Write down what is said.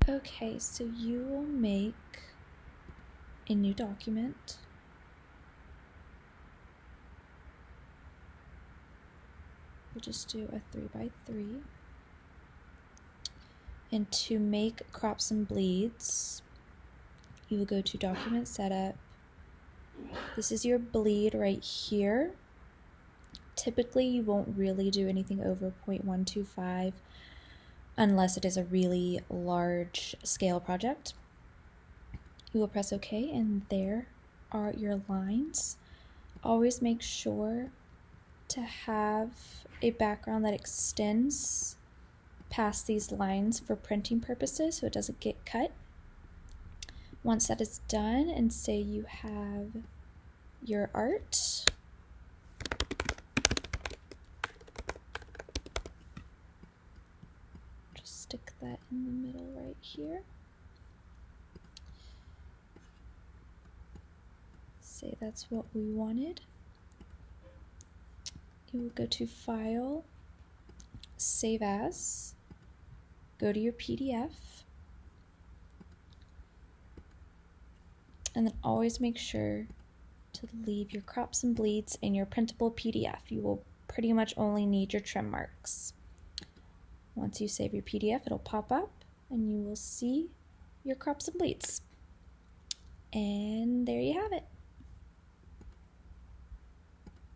Okay, so you will make a new document. We'll just do a 3x3. And to make crops and bleeds, you will go to Document Setup. This is your bleed right here. Typically, you won't really do anything over 0.125 unless it is a really large scale project. You will press OK, and there are your lines. Always make sure to have a background that extends past these lines for printing purposes so it doesn't get cut. Once that is done, and say you have your art, just stick that in the middle right here. Say that's what we wanted. You will go to File, Save As, go to your PDF, and then always make sure to leave your crops and bleeds in your printable PDF. You will pretty much only need your trim marks. Once you save your PDF, it'll pop up and you will see your crops and bleeds. And there you have it.